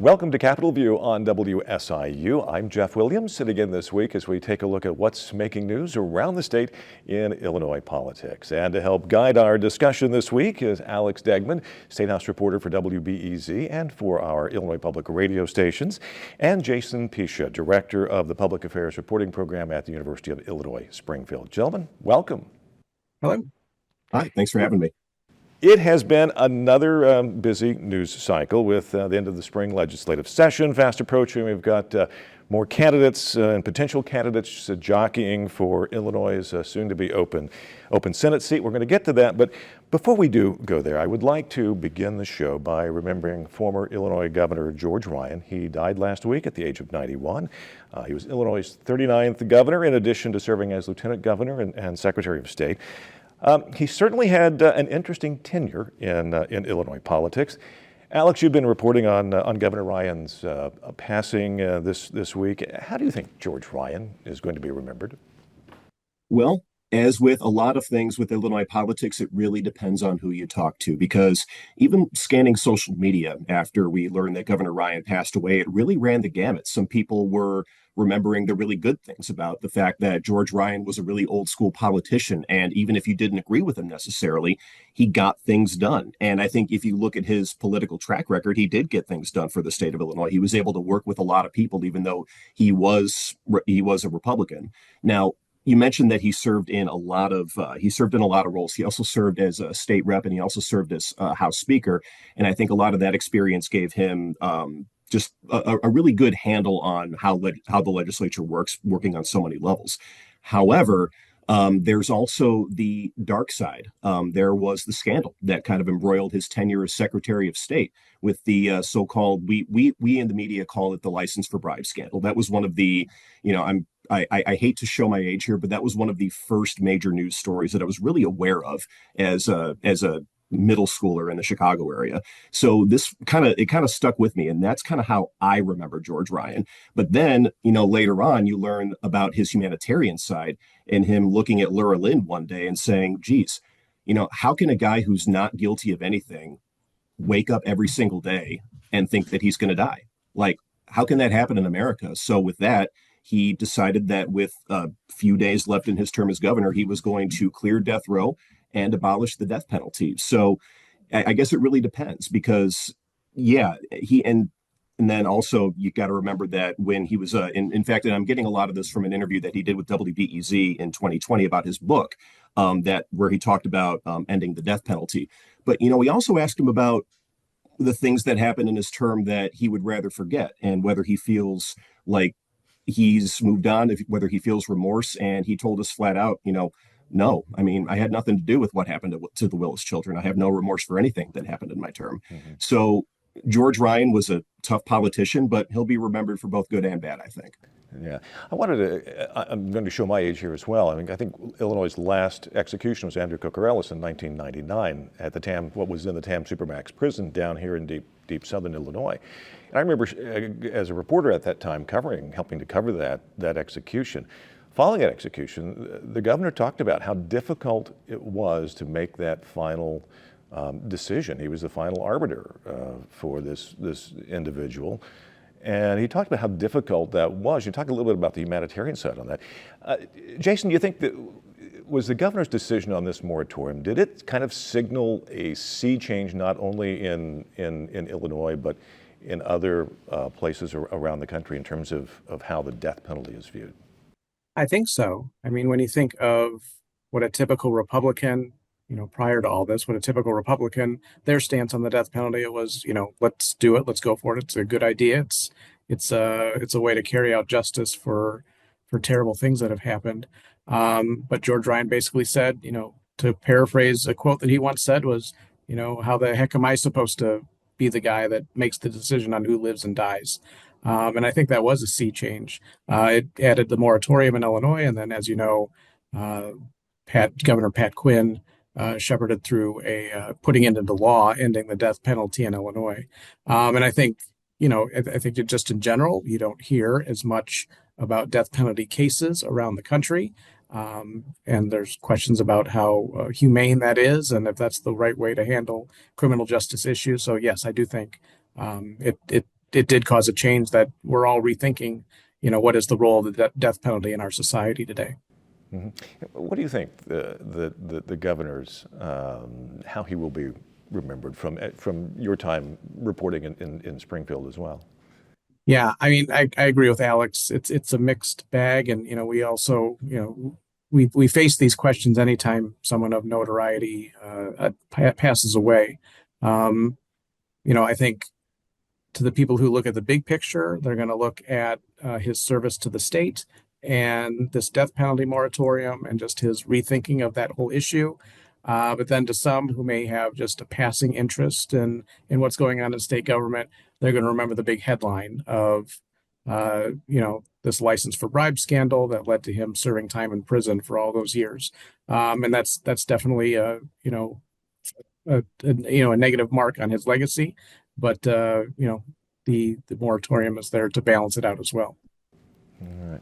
Welcome to Capitol View on WSIU. I'm Jeff Williams, sitting in this week as we take a look at what's making news around the state in Illinois politics. And to help guide our discussion this week is Alex Degman, State House reporter for WBEZ and for our Illinois public radio stations, and Jason Piscia, director of the Public Affairs Reporting Program at the University of Illinois, Springfield. Gentlemen, welcome. Hello. Hi, thanks for having me. It has been another busy news cycle with the end of the spring legislative session fast approaching. We've got more candidates and potential candidates jockeying for Illinois' soon-to-be open Senate seat. We're going to get to that, but before we do go there, I would like to begin the show by remembering former Illinois Governor George Ryan. He died last week at the age of 91. He was Illinois' 39th governor, in addition to serving as lieutenant governor and secretary of state. He certainly had an interesting tenure in Illinois politics. Alex, you've been reporting on Governor Ryan's passing this week. How do you think George Ryan is going to be remembered? Well, as with a lot of things with Illinois politics, it really depends on who you talk to, because even scanning social media after we learned that Governor Ryan passed away, it really ran the gamut. Some people were remembering the really good things about the fact that George Ryan was a really old school politician. And even if you didn't agree with him necessarily, he got things done. And I think if you look at his political track record, he did get things done for the state of Illinois. He was able to work with a lot of people, even though he was a Republican. Now, you mentioned that he served in a lot of roles. He also served as a state rep, and he also served as House Speaker. And I think a lot of that experience gave him just a really good handle on how the legislature works, working on so many levels. However, there's also the dark side. There was the scandal that kind of embroiled his tenure as Secretary of State with the so-called, we in the media call it the license for bribe scandal. That was one of the, I hate to show my age here, but that was one of the first major news stories that I was really aware of as a middle schooler in the Chicago area. So it kind of stuck with me. And that's kind of how I remember George Ryan. But then, later on, you learn about his humanitarian side and him looking at Laura Lynn one day and saying, geez, how can a guy who's not guilty of anything wake up every single day and think that he's going to die? Like, how can that happen in America? So with that, he decided that with a few days left in his term as governor, he was going to clear death row and abolish the death penalty. So I guess it really depends, because, yeah, and then also you got to remember that when he was, in fact, and I'm getting a lot of this from an interview that he did with WBEZ in 2020 about his book, where he talked about ending the death penalty. But, we also asked him about the things that happened in his term that he would rather forget, and whether he feels like he's moved on, whether he feels remorse. And he told us flat out, no, I mean, I had nothing to do with what happened to the Willis children. I have no remorse for anything that happened in my term. Mm-hmm. So George Ryan was a tough politician, but he'll be remembered for both good and bad, I think. Yeah, I'm going to show my age here as well. I think Illinois' last execution was Andrew Cucurellis in 1999 at the what was in the Tam Supermax prison down here in deep southern Illinois. And I remember as a reporter at that time helping to cover that execution. Following that execution, the governor talked about how difficult it was to make that final decision. He was the final arbiter for this individual. And he talked about how difficult that was. You talked a little bit about the humanitarian side on that. Jason, do you think that was the governor's decision on this moratorium, did it kind of signal a sea change not only in Illinois, but in other places around the country in terms of how the death penalty is viewed? I think so. I mean, when you think of what a typical Republican, prior to all this, what a typical Republican, their stance on the death penalty, it was, let's do it, let's go for it. It's a good idea. It's a way to carry out justice for terrible things that have happened. But George Ryan basically said, to paraphrase a quote that he once said was, how the heck am I supposed to be the guy that makes the decision on who lives and dies? And I think that was a sea change. It added the moratorium in Illinois. And then, as you know, Governor Pat Quinn shepherded through putting it into law, ending the death penalty in Illinois. And I think, I think just in general, you don't hear as much about death penalty cases around the country. And there's questions about how humane that is and if that's the right way to handle criminal justice issues. So, yes, I do think it it did cause a change that we're all rethinking, what is the role of the death penalty in our society today. Mhm. What do you think the governor's how he will be remembered from your time reporting in Springfield as well? Yeah, I mean, I agree with Alex. It's a mixed bag, and we also we face these questions anytime someone of notoriety passes away. Um, I think to the people who look at the big picture, they're going to look at his service to the state and this death penalty moratorium and just his rethinking of that whole issue. But then to some who may have just a passing interest in what's going on in state government, they're going to remember the big headline of, this license for bribe scandal that led to him serving time in prison for all those years. And that's definitely a negative mark on his legacy. But the moratorium is there to balance it out as well. All right.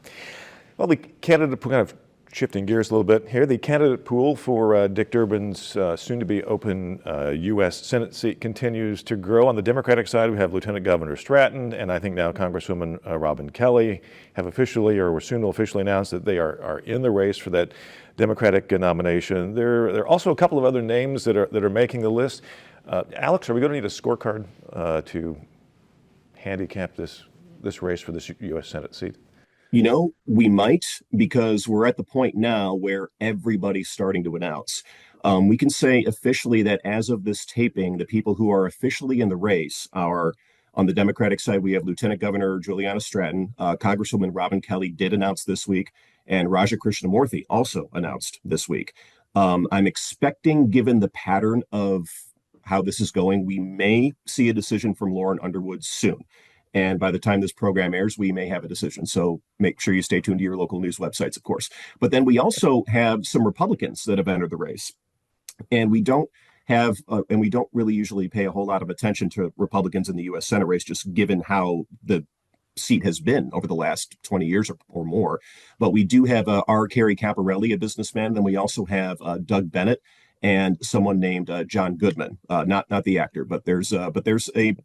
Well, the candidate, kind of shifting gears a little bit here, the candidate pool for Dick Durbin's soon-to-be open U.S. Senate seat continues to grow. On the Democratic side, we have Lieutenant Governor Stratton, and I think now Congresswoman Robin Kelly have officially, or soon will officially announce that they are in the race for that Democratic nomination. There are also a couple of other names that are making the list. Alex, are we going to need a scorecard to handicap this race for this U.S. Senate seat? We might, because we're at the point now where everybody's starting to announce. We can say officially that as of this taping, the people who are officially in the race are on the Democratic side. We have Lieutenant Governor Juliana Stratton, Congresswoman Robin Kelly did announce this week, and Raja Krishnamurthy also announced this week. I'm expecting, given the pattern of how this is going, we may see a decision from Lauren Underwood soon. And by the time this program airs, we may have a decision. So make sure you stay tuned to your local news websites, of course. But then we also have some Republicans that have entered the race. And we don't really usually pay a whole lot of attention to Republicans in the U.S. Senate race, just given how the seat has been over the last 20 years or more. But we do have R. Kerry Caparelli, a businessman. Then we also have Doug Bennett and someone named John Goodman, not the actor, but there's a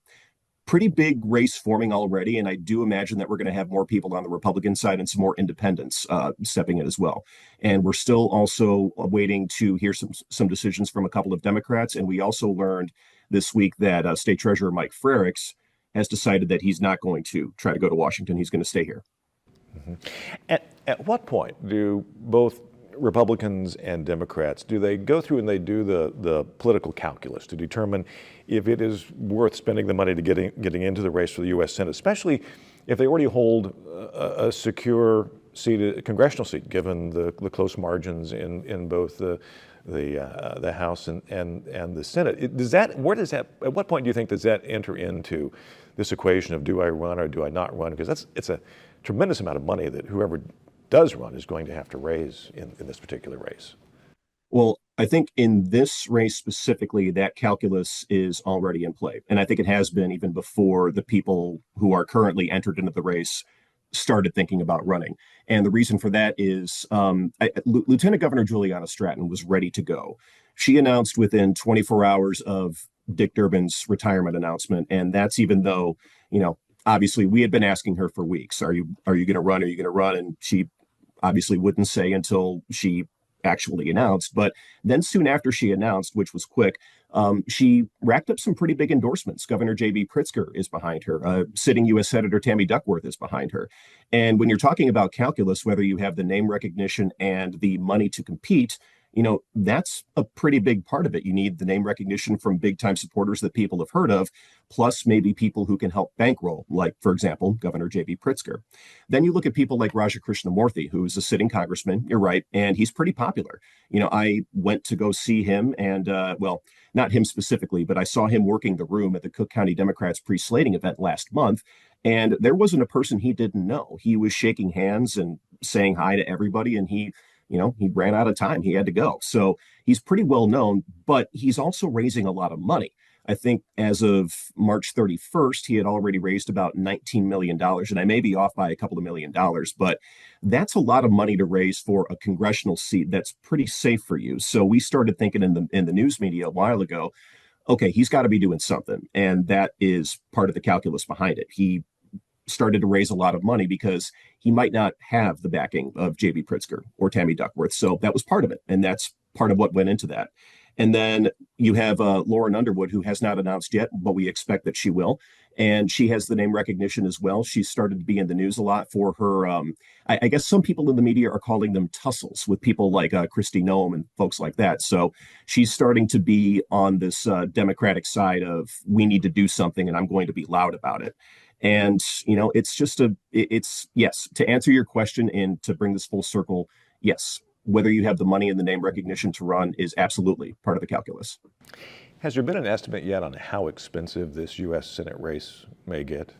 pretty big race forming already, and I do imagine that we're going to have more people on the Republican side and some more independents stepping in as well. And we're still also waiting to hear some decisions from a couple of Democrats. And we also learned this week that State Treasurer Mike Frericks has decided that he's not going to try to go to Washington. He's going to stay here. Mm-hmm. At what point do both Republicans and Democrats, do they go through and they do the political calculus to determine if it is worth spending the money to getting into the race for the U.S. Senate, especially if they already hold a secure seat, a congressional seat, given the close margins in both the House and the Senate? At what point do you think does that enter into this equation of do I run or do I not run? Because it's a tremendous amount of money that whoever does run is going to have to raise in this particular race. Well, I think in this race specifically, that calculus is already in play. And I think it has been even before the people who are currently entered into the race started thinking about running. And the reason for that is Lieutenant Governor Juliana Stratton was ready to go. She announced within 24 hours of Dick Durbin's retirement announcement. And that's even though, obviously we had been asking her for weeks, are you going to run? Are you going to run? And she obviously wouldn't say until she actually announced. But then soon after she announced, which was quick, she racked up some pretty big endorsements. Governor J.B. Pritzker is behind her. Sitting U.S. Senator Tammy Duckworth is behind her. And when you're talking about calculus, whether you have the name recognition and the money to compete, that's a pretty big part of it. You need the name recognition from big time supporters that people have heard of, plus maybe people who can help bankroll, like, for example, Governor J.B. Pritzker. Then you look at people like Raja Krishnamurthy, who is a sitting congressman. You're right. And he's pretty popular. I went to go see him and, not him specifically, but I saw him working the room at the Cook County Democrats pre-slating event last month. And there wasn't a person he didn't know. He was shaking hands and saying hi to everybody. And he ran out of time. He had to go. So he's pretty well known, but he's also raising a lot of money. I think as of March 31st, he had already raised about $19 million. And I may be off by a couple of $1,000,000, but that's a lot of money to raise for a congressional seat that's pretty safe for you. So we started thinking in the news media a while ago, okay, he's got to be doing something. And that is part of the calculus behind it. He started to raise a lot of money because he might not have the backing of JB Pritzker or Tammy Duckworth. So that was part of it. And that's part of what went into that. And then you have Lauren Underwood, who has not announced yet, but we expect that she will. And she has the name recognition as well. She's started to be in the news a lot for her. I guess some people in the media are calling them tussles with people like Kristi Noem and folks like that. So she's starting to be on this Democratic side of we need to do something, and I'm going to be loud about it. And, it's just it's yes, to answer your question and to bring this full circle, yes, whether you have the money and the name recognition to run is absolutely part of the calculus. Has there been an estimate yet on how expensive this U.S. Senate race may get?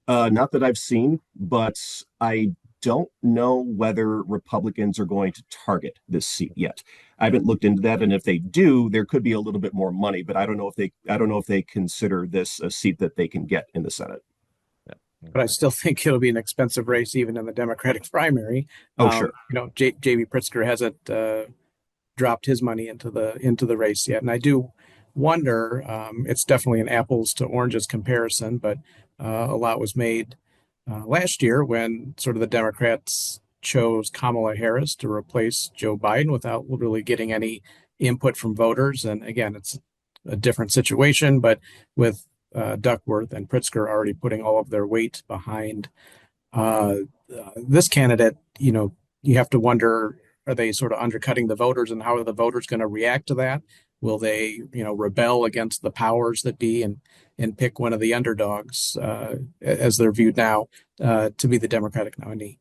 Not that I've seen, but I don't know whether Republicans are going to target this seat yet. I haven't looked into that, and if they do, there could be a little bit more money, but I don't know if they consider this a seat that they can get in the Senate. But I still think it'll be an expensive race, even in the Democratic primary. Oh, sure. JB Pritzker hasn't dropped his money into the race yet, and I do wonder. It's definitely an apples to oranges comparison, but a lot was made last year when sort of the Democrats chose Kamala Harris to replace Joe Biden without really getting any input from voters. And again, it's a different situation, but with Duckworth and Pritzker already putting all of their weight behind this candidate, you have to wonder, are they sort of undercutting the voters, and how are the voters going to react to that? Will they, rebel against the powers that be and pick one of the underdogs as they're viewed now to be the Democratic nominee?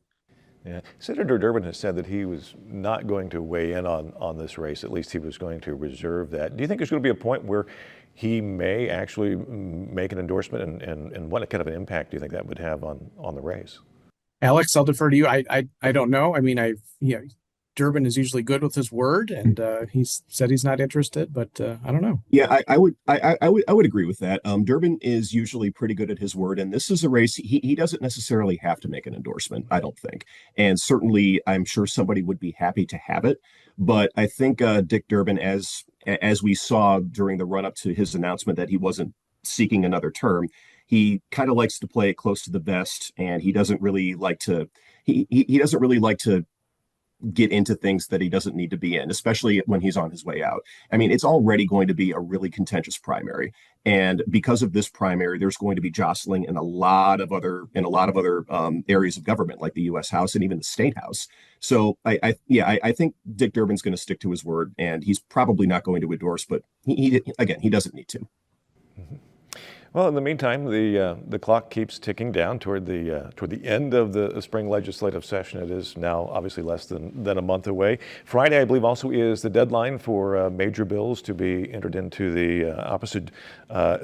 Yeah. Senator Durbin has said that he was not going to weigh in on this race. At least he was going to reserve that. Do you think there's going to be a point where he may actually make an endorsement, and what kind of an impact do you think that would have on the race? Alex, I'll defer to you. I don't know. I mean, Durbin is usually good with his word, and he's said he's not interested, but I don't know. Yeah, I would agree with that. Durbin is usually pretty good at his word, and this is a race he doesn't necessarily have to make an endorsement, I don't think. And certainly, I'm sure somebody would be happy to have it. But I think Dick Durbin, as we saw during the run up to his announcement that he wasn't seeking another term, he kind of likes to play it close to the vest, and he doesn't really like to. He doesn't really like to get into things that he doesn't need to be in, especially when he's on his way out. I mean, it's already going to be a really contentious primary, and because of this primary, there's going to be jostling in a lot of other areas of government, like the U.S. House and even the State House. So I think Dick Durbin's going to stick to his word, and he's probably not going to endorse, but he doesn't need to. Mm-hmm. Well, in the meantime, the clock keeps ticking down toward the end of the spring legislative session. It is now obviously less than a month away. Friday, I believe, also is the deadline for major bills to be entered into the opposite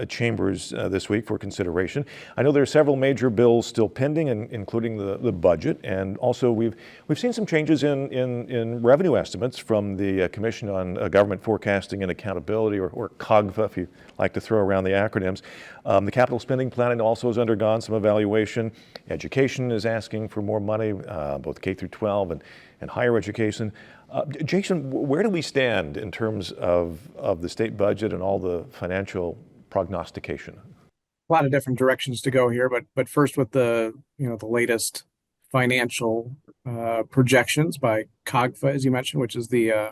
chambers this week for consideration. I know there are several major bills still pending, including the budget, and also we've seen some changes in revenue estimates from the Commission on Government Forecasting and Accountability, or COGFA, if you like to throw around the acronyms. The capital spending plan also has undergone some evaluation. Education is asking for more money, both K through 12 and higher education. Jason, where do we stand in terms of the state budget and all the financial prognostication? A lot of different directions to go here, but first with the latest financial projections by COGFA, as you mentioned, which is the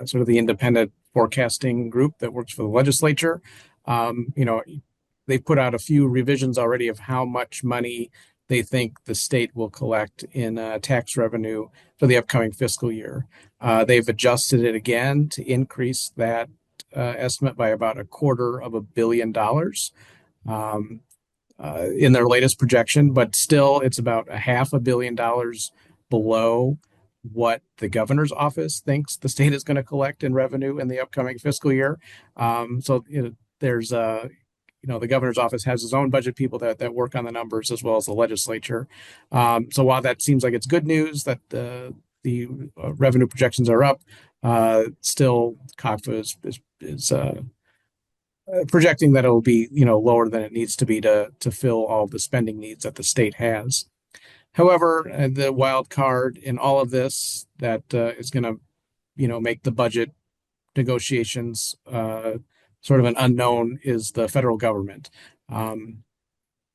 sort of the independent forecasting group that works for the legislature. They put out a few revisions already of how much money they think the state will collect in tax revenue for the upcoming fiscal year. They've adjusted it again to increase that estimate by about $250 million in their latest projection, but still it's about $500 million below what the governor's office thinks the state is going to collect in revenue in the upcoming fiscal year. There's the governor's office has his own budget people that work on the numbers, as well as the legislature. So while that seems like it's good news that the revenue projections are up, still COGFA is projecting that it will be lower than it needs to be to fill all the spending needs that the state has. However, the wild card in all of this that is going to make the budget negotiations, sort of an unknown is the federal government. Um,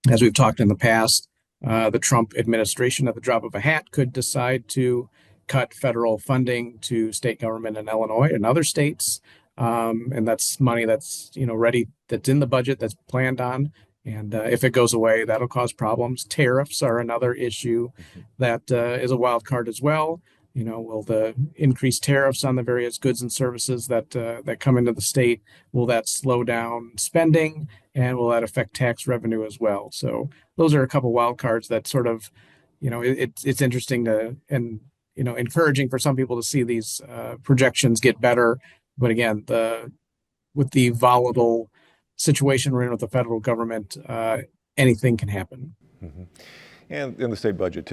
as we've talked in the past, the Trump administration, at the drop of a hat, could decide to cut federal funding to state government in Illinois and other states. And that's money that's, ready, that's in the budget, that's planned on. And if it goes away, that'll cause problems. Tariffs are another issue that is a wild card as well. Will the increased tariffs on the various goods and services that come into the state, will that slow down spending, and will that affect tax revenue as well? So those are a couple wild cards that sort of, it's interesting and encouraging for some people to see these projections get better. But again, with the volatile situation we're in with the federal government, anything can happen. Mm-hmm. And the state budget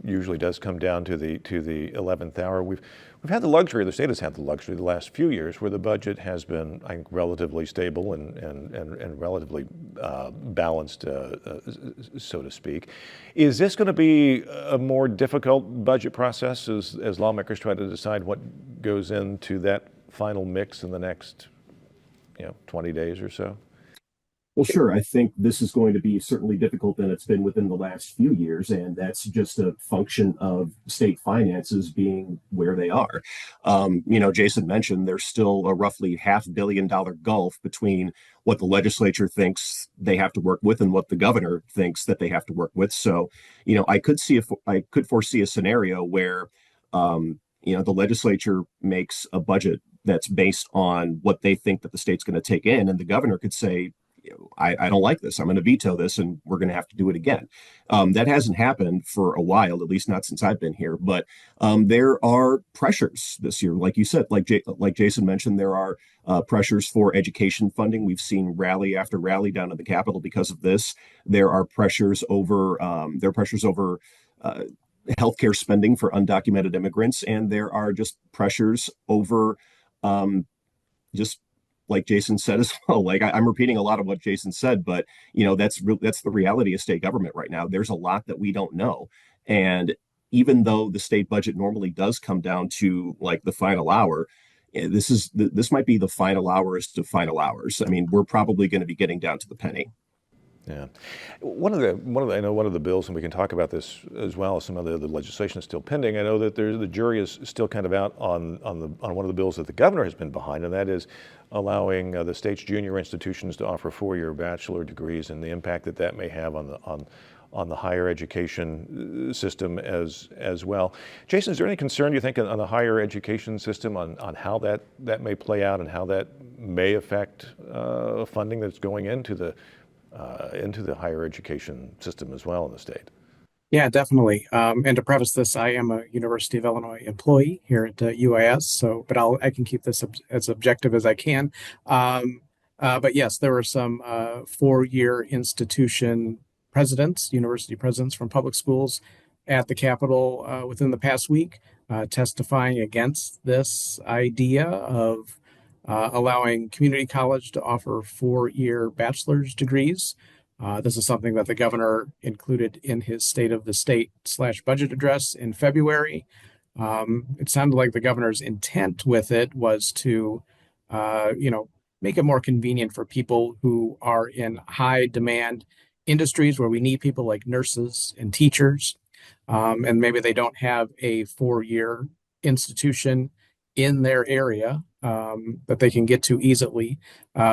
usually does come down to the 11th hour. We've had the luxury, the state has had the luxury the last few years where the budget has been, I think, relatively stable and relatively balanced, so to speak. Is this going to be a more difficult budget process as lawmakers try to decide what goes into that final mix in the next 20 days or so? Well, sure. I think this is going to be certainly difficult than it's been within the last few years, and that's just a function of state finances being where they are. Jason mentioned there's still a roughly $500 million gulf between what the legislature thinks they have to work with and what the governor thinks that they have to work with. So, I could foresee a scenario where, the legislature makes a budget that's based on what they think that the state's going to take in, and the governor could say, I don't like this. I'm going to veto this, and we're going to have to do it again. That hasn't happened for a while, at least not since I've been here. But there are pressures this year, like you said, like Jason mentioned. There are pressures for education funding. We've seen rally after rally down in the Capitol because of this. There are pressures over healthcare spending for undocumented immigrants, and there are just pressures over just like Jason said as well. Like I'm repeating a lot of what Jason said, but that's the reality of state government right now. There's a lot that we don't know, and even though the state budget normally does come down to like the final hour, this might be the final hours to final hours. I mean, we're probably going to be getting down to the penny. Yeah, one of the bills, and we can talk about this as well. Some of the legislation is still pending. I know that the jury is still kind of out on one of the bills that the governor has been behind, and that is allowing the state's junior institutions to offer 4-year bachelor degrees, and the impact that may have on the higher education system as well. Jason, is there any concern you think on the higher education system on how that may play out and how that may affect funding that's going into the higher education system as well in the state? Yeah, definitely. And to preface this, I am a University of Illinois employee here at UIS, but I can keep this as objective as I can. But yes, there were some 4-year institution presidents, university presidents from public schools at the Capitol within the past week, testifying against this idea of allowing community college to offer 4-year bachelor's degrees. This is something that the governor included in his State of the State/budget address in February. It sounded like the governor's intent with it was to, make it more convenient for people who are in high demand industries where we need people like nurses and teachers. And maybe they don't have a 4-year institution in their area that they can get to easily.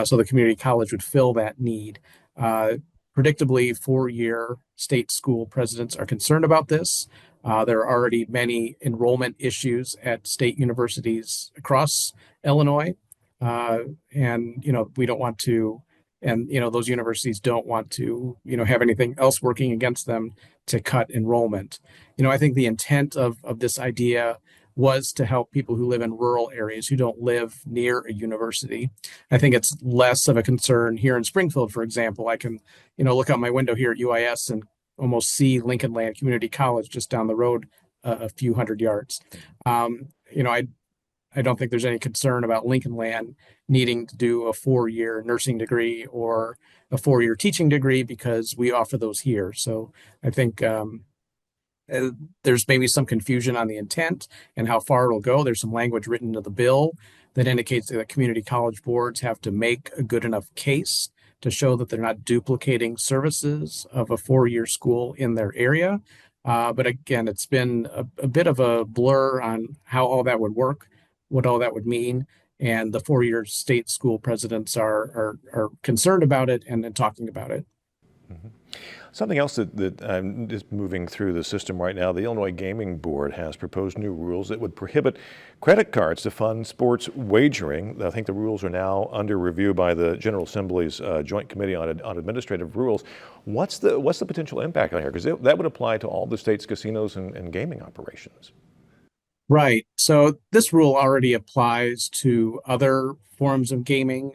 So the community college would fill that need. Predictably, 4-year state school presidents are concerned about this. There are already many enrollment issues at state universities across Illinois. And we don't want to, and those universities don't want to, have anything else working against them to cut enrollment. I think the intent of this idea was to help people who live in rural areas who don't live near a university. I think it's less of a concern here in Springfield, for example. I can, look out my window here at UIS and almost see Lincoln Land Community College just down the road a few hundred yards. I don't think there's any concern about Lincoln Land needing to do a 4-year nursing degree or a 4-year teaching degree because we offer those here. So I think uh, there's maybe some confusion on the intent and how far it'll go. There's some language written into the bill that indicates that community college boards have to make a good enough case to show that they're not duplicating services of a four-year school in their area. But again, it's been a bit of a blur on how all that would work, what all that would mean. And the four-year state school presidents are concerned about it and talking about it. Mhm. Something else that is moving through the system right now, the Illinois Gaming Board has proposed new rules that would prohibit credit cards to fund sports wagering. I think the rules are now under review by the General Assembly's Joint Committee on Administrative Rules. What's the potential impact on here? Because that would apply to all the state's casinos and gaming operations. Right. So this rule already applies to other forms of gaming.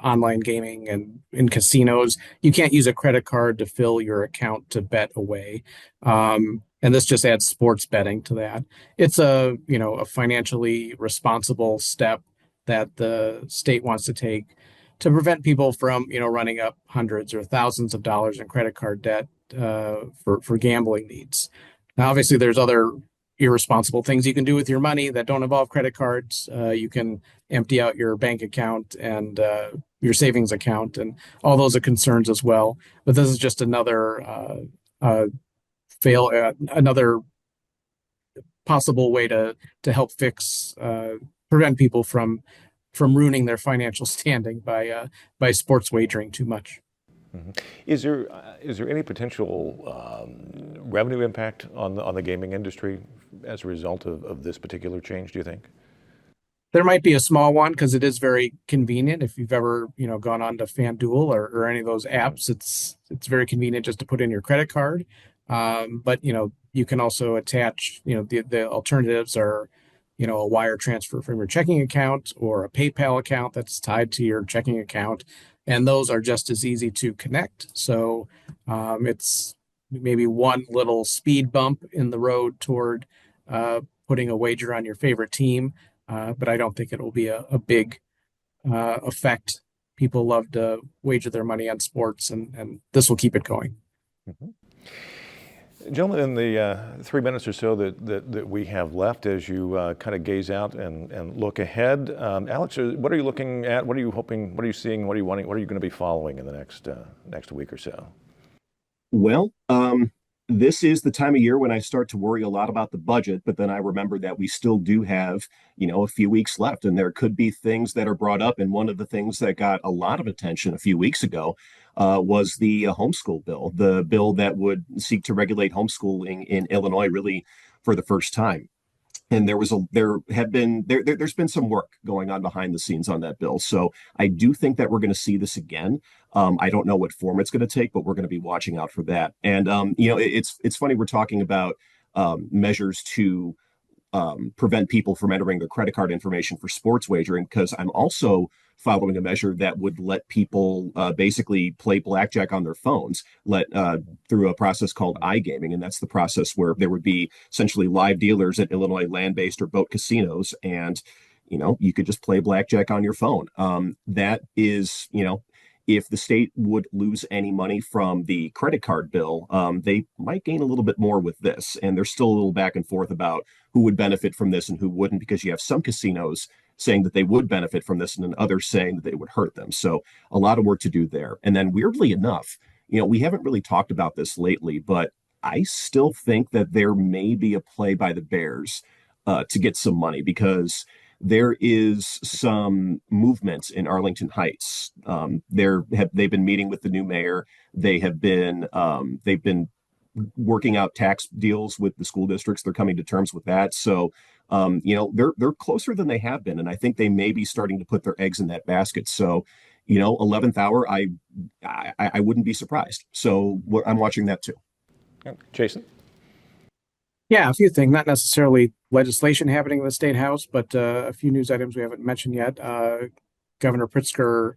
Online gaming and in casinos, you can't use a credit card to fill your account to bet away. And this just adds sports betting to that. It's a financially responsible step that the state wants to take to prevent people from, running up hundreds or thousands of dollars in credit card debt for gambling needs. Now, obviously, there's other irresponsible things you can do with your money that don't involve credit cards. You can empty out your bank account and your savings account, and all those are concerns as well. But this is just another another possible way to help prevent people from ruining their financial standing by sports wagering too much. Mm-hmm. Is there any potential revenue impact on the gaming industry as a result of this particular change, do you think? There might be a small one because it is very convenient. If you've ever, gone on to FanDuel or any of those apps, it's very convenient just to put in your credit card. But you can also attach, the alternatives are, a wire transfer from your checking account or a PayPal account that's tied to your checking account. And those are just as easy to connect. So it's maybe one little speed bump in the road toward putting a wager on your favorite team. But I don't think it will be a big effect. People love to wager their money on sports, and this will keep it going. Mm-hmm. Gentlemen, in the 3 minutes or so that we have left, as you kind of gaze out and look ahead, Alex, what are you looking at? What are you hoping? What are you seeing? What are you wanting? What are you going to be following in the next week or so? Well, this is the time of year when I start to worry a lot about the budget, but then I remember that we still do have, a few weeks left, and there could be things that are brought up. And one of the things that got a lot of attention a few weeks ago was the homeschool bill, the bill that would seek to regulate homeschooling in Illinois, really for the first time. And there's been some work going on behind the scenes on that bill. So I do think that we're going to see this again. I don't know what form it's going to take, but we're going to be watching out for that. And it's funny we're talking about measures to prevent people from entering their credit card information for sports wagering, because I'm also following a measure that would let people basically play blackjack on their phones, through a process called iGaming. And that's the process where there would be essentially live dealers at Illinois land-based or boat casinos, and you could just play blackjack on your phone. That is, if the state would lose any money from the credit card bill, they might gain a little bit more with this. And there's still a little back and forth about who would benefit from this and who wouldn't, because you have some casinos saying that they would benefit from this and then others saying that they would hurt them. So a lot of work to do there. And then weirdly enough, we haven't really talked about this lately, but I still think that there may be a play by the Bears to get some money, because there is some movement in Arlington Heights. They've been meeting with the new mayor. They've been working out tax deals with the school districts. They're coming to terms with that. So, they're closer than they have been, and I think they may be starting to put their eggs in that basket. So, 11th hour, I wouldn't be surprised. So I'm watching that too. Jason? Yeah, a few things, not necessarily legislation happening in the State House, but a few news items we haven't mentioned yet. Governor Pritzker,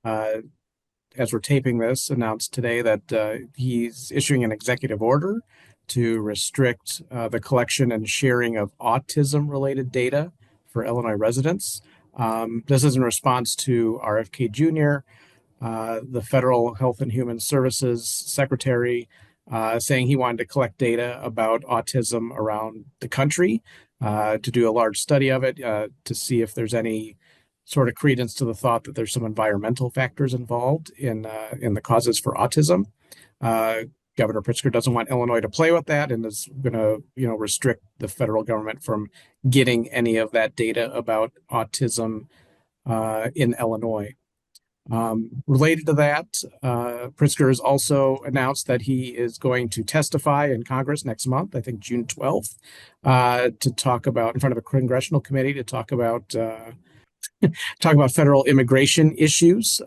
as we're taping this, announced today that he's issuing an executive order to restrict the collection and sharing of autism-related data for Illinois residents. This is in response to RFK Jr., the Federal Health and Human Services Secretary, saying he wanted to collect data about autism around the country, to do a large study of it, to see if there's any sort of credence to the thought that there's some environmental factors involved in the causes for autism. Governor Pritzker doesn't want Illinois to play with that and is going to, restrict the federal government from getting any of that data about autism in Illinois. Related to that, Pritzker has also announced that he is going to testify in Congress next month, I think June 12th, to talk about in front of a congressional committee to talk about federal immigration issues.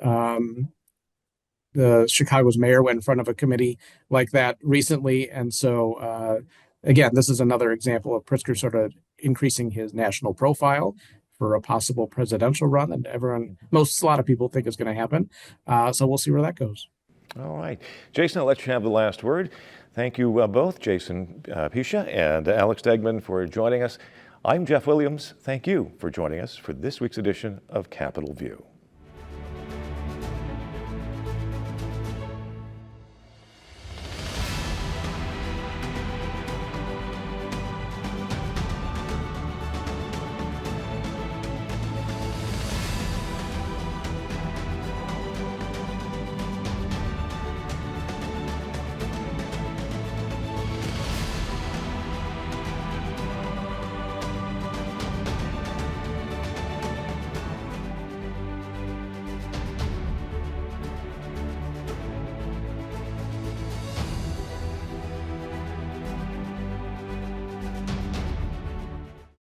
The Chicago's mayor went in front of a committee like that recently, and so again, this is another example of Pritzker sort of increasing his national profile for a possible presidential run, and a lot of people think it's going to happen. So we'll see where that goes. All right. Jason, I'll let you have the last word. Thank you both, Jason Piscia and Alex Degman, for joining us. I'm Jeff Williams. Thank you for joining us for this week's edition of Capitol View.